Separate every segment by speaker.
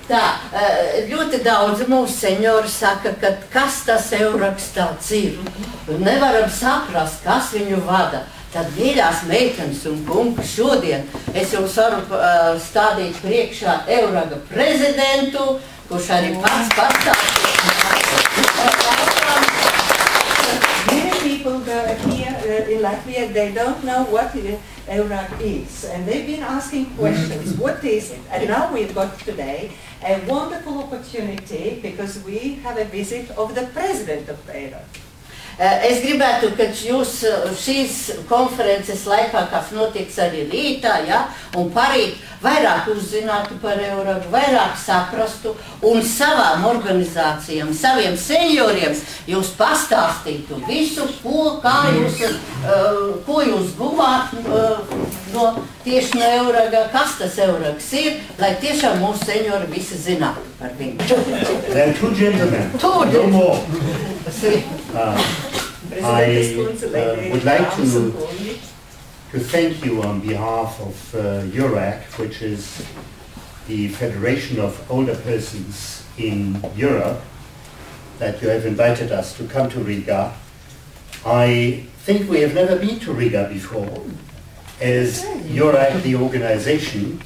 Speaker 1: Tā, ļoti daudz mūsu seniori saka, ka kas tas Euraks tāds ir. Nevaram saprast, kas viņu vada. Tad, mīļās meitenes un kungi, šodien es jums varu stādīt priekšā Euraga prezidentu, kurš arī pats
Speaker 2: Many people here in Latvia, they don't know what Eurag is, and they've been asking questions. What is it? And now we've got today a wonderful opportunity because we have a visit of the president of Eurag.
Speaker 1: Es gribētu, ka jūs šīs konferences laikā, kas notiks arī rītā, ja, un parīt, vairāk uzzinātu par Euragu, vairāk saprastu un savām organizācijām, saviem senioriem jūs pastāstītu visu, ko jūs guvāt tieši no Euraga, kas tas Eurags ir, lai tiešām mūsu seniori visi zinātu par viņu.
Speaker 3: There are two gentlemen, no more. I would like to thank you on behalf of EURAC, which is the Federation of Older Persons in Europe, that you have invited us to come to Riga. I think we have never been to Riga before, as EURAC, the organization,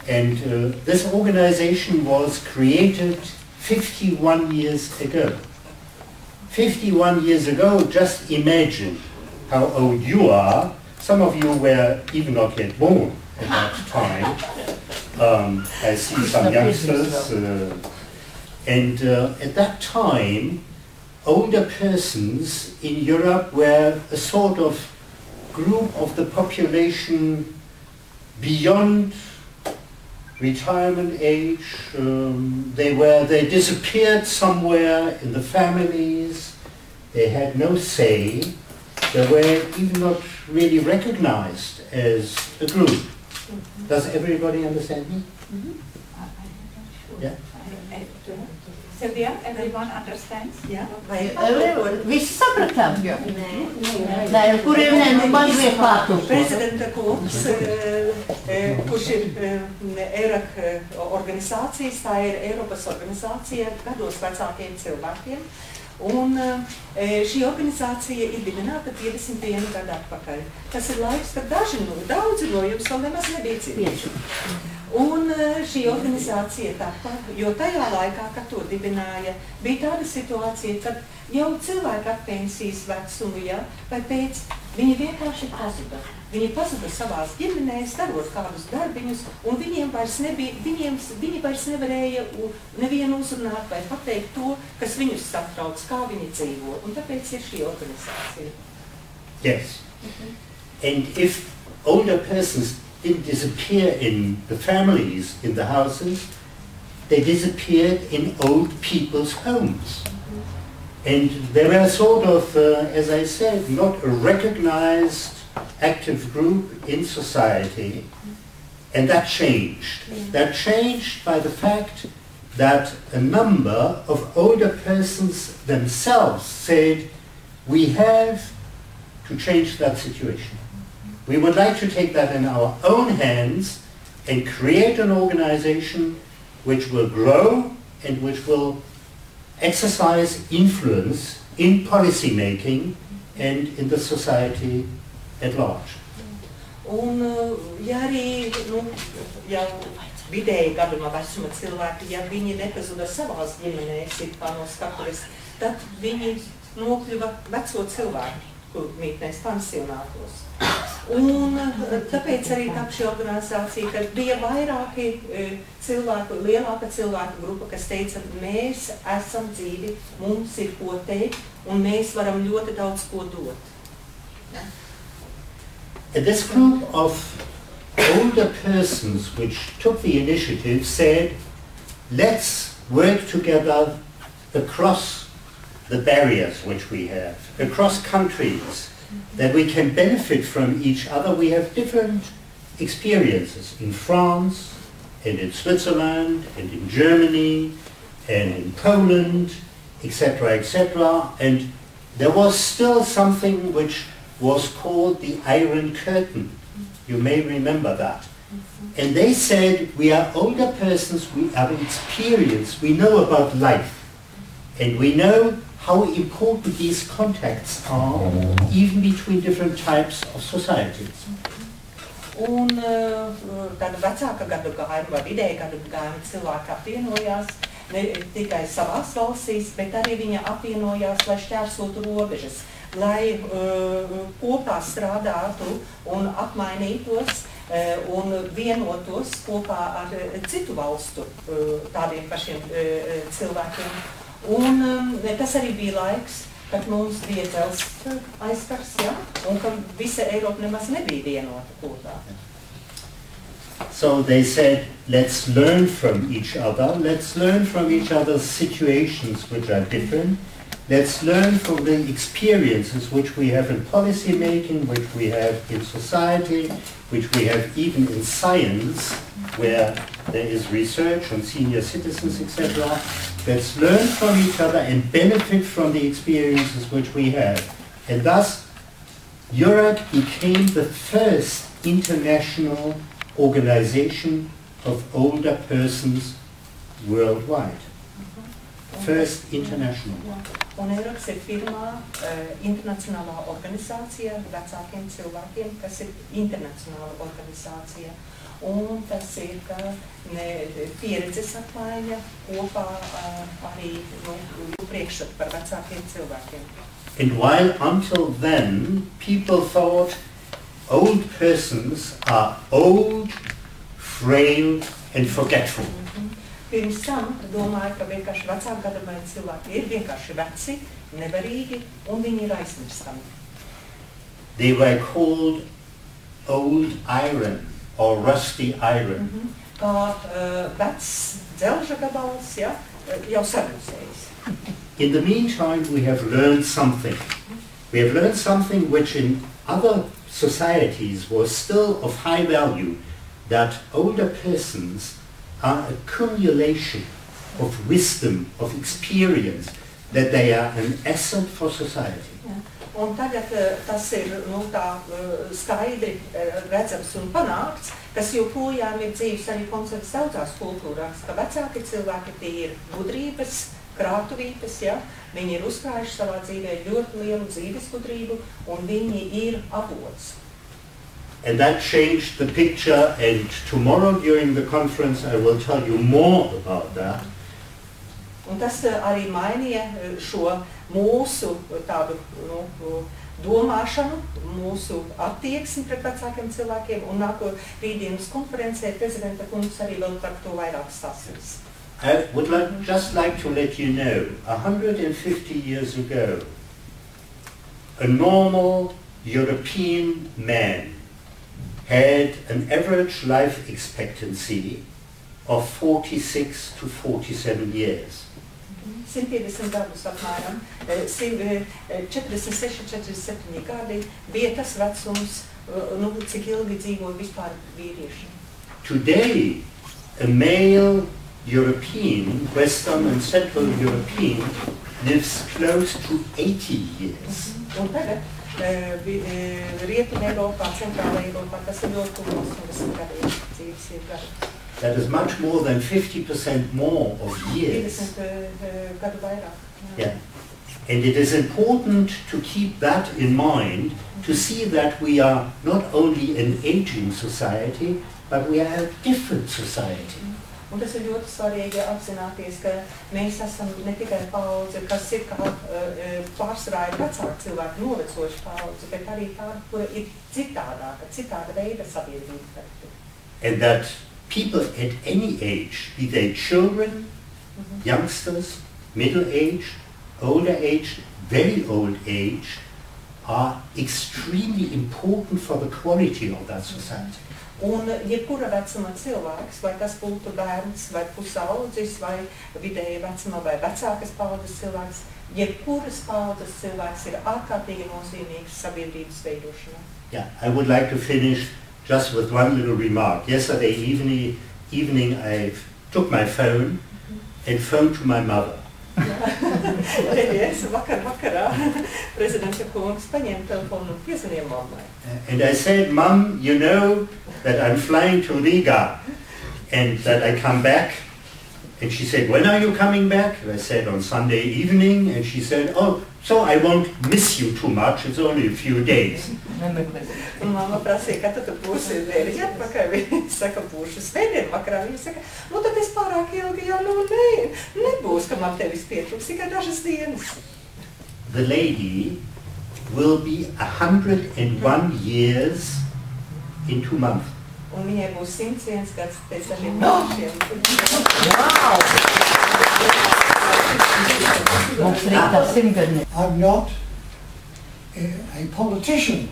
Speaker 3: and this organization was created 51 years ago. 51 years ago, just imagine how old you are. Some of you were even not yet born at that time. I see some youngsters. And at that time, older persons in Europe were a sort of group of the population beyond retirement age. They disappeared somewhere in the families. They had no say. They were even not really recognized as a group. Does everybody understand me? Yeah?
Speaker 4: Sylvia, everyone understands?
Speaker 2: Yeah?
Speaker 1: Visi sapratām? Nē, kuriem mazliet pārtulkot.
Speaker 2: Prezidenta kungs, kurš ir Eurag organizācijas, tā ir Eiropas organizācija gados vecākiem cilvēkiem. Un šī organizācija ir dibināta 51 gadu atpakaļ. Tas ir laiks, kad daudzi no jums vēl nemaz nebija dzīvojuši. Un šī organizācija tapa, jo tajā laikā, kad to dibināja, bija tāda situācija, kad jau cilvēki ar pensijas vecumu, ja, vai pēc, viņi vienkārši pazuda. Viņi pazuda savās ģimenēs, darot kādus darbiņus, un viņiem vairs viņi vairs nevarēja nevienu uzrunāt vai pateikt to, kas viņus satrauc, kā viņi dzīvo. Un tāpēc ir šī organizācija.
Speaker 3: Yes. And if older persons didn't disappear in the families, in the houses, they disappeared in old people's homes. And they were sort of, as I said, not a recognized active group in society, and that changed. That changed by the fact that a number of older persons themselves said, we have to change that situation. We would like to take that in our own hands and create an organization which will grow and which will exercise influence in policy making and in the society at large.
Speaker 2: Un, ja arī, jau vidēji gaduma vecuma cilvēki, ja viņi nepazuda savās ģimenēs, it kā no skatuves, tad viņi nokļuva veco cilvēku mītnēs pansionātos. Un tāpēc arī tap šī organizācija, kad bija vairāki cilvēku, lielāka cilvēku grupa, kas teica, mēs esam dzīvi, mums ir ko teikt, un mēs varam ļoti daudz ko dot. Ja?
Speaker 3: This group of older persons which took the initiative said, let's work together across the barriers which we have, across countries, that we can benefit from each other. We have different experiences in France, and in Switzerland, and in Germany, and in Poland, etc., etc. And there was still something which was called the Iron Curtain. You may remember that. And they said, we are older persons, we have experience, we know about life, and we know how important these contacts are, even between different types of societies.
Speaker 2: Un tāda vecāka gadu gājuma vai vidēja gadu gājuma cilvēki apvienojās ne tikai savās valstīs, bet arī viņa apvienojās, lai šķērsotu robežas, lai kopā strādātu un apmainītos un vienotos kopā ar citu valstu tādiem pašiem cilvēkiem. Un tas arī bija laiks, kad mums bija dzelzs aizkars, ja, un ka visa Eiropa nemaz nebija vienota kopā.
Speaker 3: So they said, let's learn from each other, let's learn from each other's situations which are different, let's learn from the experiences which we have in policy making, which we have in society, which we have even in science, where there is research on senior citizens, etc. Let's learn from each other and benefit from the experiences which we have. And thus, EURAC became the first international organization of older persons worldwide. First international.
Speaker 2: Un EURAC ir pirmā internacionālā organizācija vecākiem cilvēkiem, kas ir internacionāla organizācija. Un tas ir pieredzes apmaiņa kopā arī priekšstat par vecākiem cilvēkiem.
Speaker 3: And while until then people thought old persons are old, frail and forgetful.
Speaker 2: Pirms tam domāju, ka vienkārši vecāku gadamēji cilvēki ir vienkārši veci, nevarīgi un viņi ir aizmirstami.
Speaker 3: They were called old iron or rusty iron.
Speaker 2: Kā vecs dzelža gabals, ja, jau sarūsējis.
Speaker 3: In the meantime, we have learned something. We have learned something which in other societies was still of high value, that older persons are a accumulation of wisdom, of experience, that they are an asset for society.
Speaker 2: Un tagad tas ir tā skaidri redzams un panākts, kas joprojām ir dzīves arī koncepts daudzās kultūrās, ka vecāki cilvēki tie ir gudrības, krātuvītes, ja? Viņi ir uzkrājuši savā dzīvē ļoti lielu dzīves gudrību un viņi ir avots.
Speaker 3: And that changed the picture, and tomorrow during the conference I will tell you more about that.
Speaker 2: Un tas arī mainīja šo mūsu tādu domāšanu, mūsu attieksmi pret vecākiem cilvēkiem, un rītdienas konferencē prezidenta kungs arī vēl par to vairāk stāstīs.
Speaker 3: I would just like to let you know, 150 years ago, a normal European man had an average life expectancy of 46 to 47 years.
Speaker 2: 150 gadus apmēram, 46-47 gadi bija tas vecums, cik ilgi dzīvo vispār vīrieši.
Speaker 3: Today, a male European, Western and Central European, lives close to 80 years.
Speaker 2: Un tagad Rietumē Eiropā, Centrālā Eiropā, tas ir ļoti 80 gadi dzīves ir gadi.
Speaker 3: That is much more than 50% more of years. Yeah. And it is important to keep that in mind, to see that we are not only an aging society, but we are a different society.
Speaker 2: Un tas ir ļoti svarīgi apzināties, ka mēs esam ne tikai paudze, kas ir kā pārsvarā ir vecāki cilvēki, novecojuši paudze, bet arī tāda, kura ir citādāka, citāda veida sabiedrība.
Speaker 3: And that people at any age, be they children, youngsters, middle age, older age, very old age, are extremely important for the quality of that society.
Speaker 2: Un jebkura vecuma cilvēks, vai tas būtu bērns, vai pusaudzis, vai vidēja vecuma, vai vecākas paudzes cilvēks, jebkuras paudzes cilvēks ir ārkārtīgi nozīmīgs sabiedrības veidošanā.
Speaker 3: Yeah, I would like to finish just with one little remark. Yesterday evening I took my phone and phoned to my mother.
Speaker 2: Yes, vakarā prezidenta kungs paņēma telefonu un piezvanīja mammai.
Speaker 3: And I said, Mum, you know that I'm flying to Riga and that I come back. And she said, when are you coming back? And I said, on Sunday evening. And she said, oh, so I won't miss you too much. It's only a few days.
Speaker 2: Un mamma prasīja, kad tu būsi vērīgi atpakaļ. Viņa saka, būšu svētdien vakarā. Viņa saka, nu tad es pārāk ilgi jau nebūs, ka man tevis pietrūks, tikai dažas dienas.
Speaker 3: The lady will be 101 years in 2 months.
Speaker 2: Un viņai būs 101 gads pēc dažiem mēnešiem.
Speaker 5: I'm not a politician,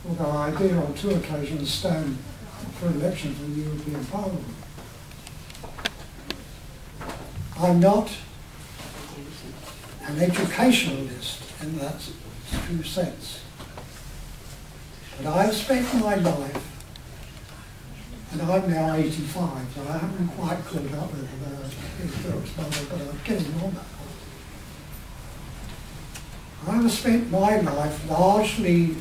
Speaker 5: although I did on 2 occasions stand for election to the European Parliament. I'm not an educationalist in that true sense. But I've spent my life, and I'm now 85, so I haven't quite caught up with his books, but I'm getting on that one. I've spent my life largely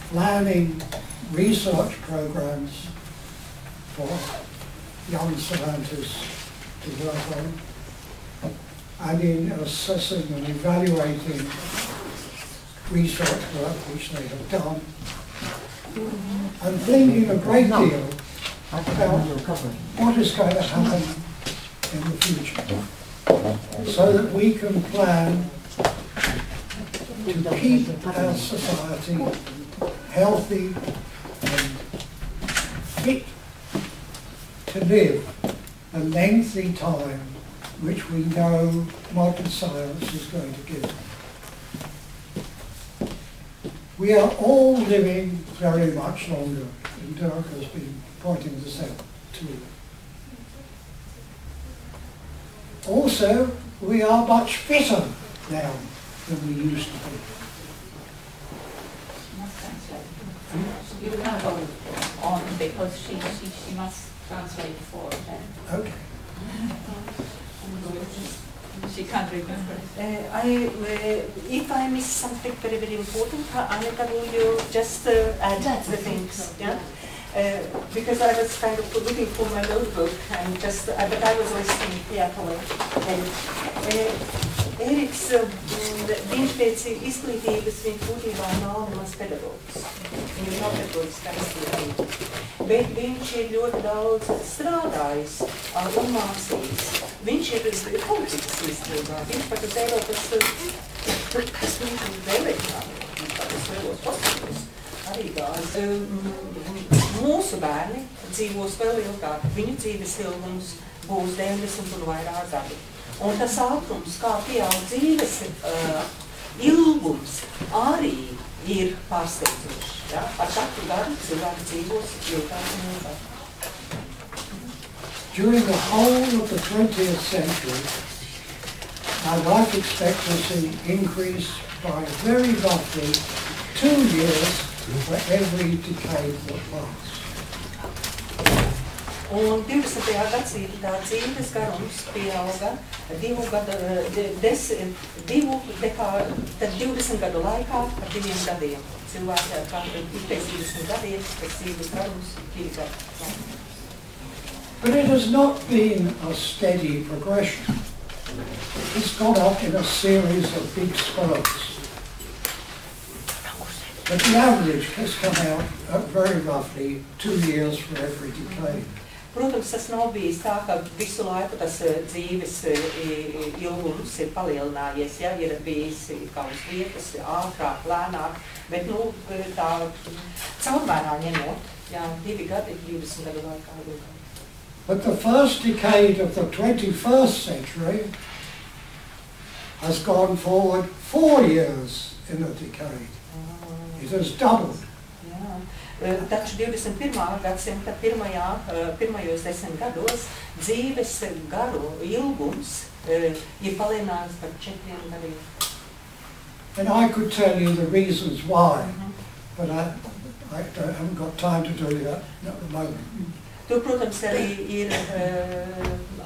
Speaker 5: planning research programs for young scientists to work on, and in assessing and evaluating research work which they have done, and thinking a great deal about what is going to happen in the future, so that we can plan to keep our society healthy and fit to live a lengthy time which we know modern science is going to give. We are all living very much longer, and Dirk has been pointing this out too. Also, we are much fitter now than we used to be.
Speaker 4: You can go on because she must translate for them.
Speaker 5: Okay.
Speaker 4: She can't remember.
Speaker 2: If I miss something very, very important, Anita, will you just add the things? Yeah? Because I was kind of looking for my notebook and just, but I was listening carefully. Eriks, viņš pēc izglītības viņš būtībā nav nemaz pedagogs. Viņš nav pedagogiskā izglītība. Bet viņš ir ļoti daudz strādājis un mācījis. Viņš ir politikas izstrādā. Viņš pat uz Eiropas vēlēšanām, uz lielos postos arī gājis. Mūsu bērni dzīvos vēl ilgāk. Viņu dzīves ilgums būs 90 un vairāk gadi. Un tas ātrums, kā pieaug dzīves ilgums, arī ir pārsteidzošs. Ja? Ar katru gadu cilvēki dzīvos ilgāk un ilgāk.
Speaker 5: During the whole of the 20th century, our life expectancy increased by very roughly 2 years for every decade that passed.
Speaker 2: Un 20. gadsimtā dzīves garums pieauga 20 gadu laikā par 2 gadiem. Cilvēki pēc 20 gadiem, pēc dzīves garums 2 gadi.
Speaker 5: But it has not been a steady progression. It's gone up in a series of big spurts. But the average has come out at very roughly 2 years for every decade.
Speaker 2: Protams, tas nav bijis tā, ka visu laiku tas dzīves ilgums ir palielinājies, ja, ir bijis kā uz vietas, ātrāk, lēnāk, bet, nu, tā caurmērā ņemot, jā, 2 gadi, 20 gadu laikā ilgāk.
Speaker 5: But the first decade of the 21st century has gone forward 4 years in a decade. It has doubled.
Speaker 2: Taču 21. gadsimta pirmajos 10 gados dzīves garu ilgums ir palielināts par 4 gadiem.
Speaker 5: And I could tell you the reasons why, but I haven't got time to do that at the moment.
Speaker 2: Tur, protams, arī ir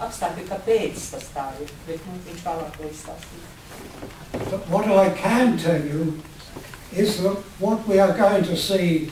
Speaker 2: apstākļi, kāpēc tas tā ir, bet viņš vēlāk to izstāstīt.
Speaker 5: But what I can tell you is that what we are going to see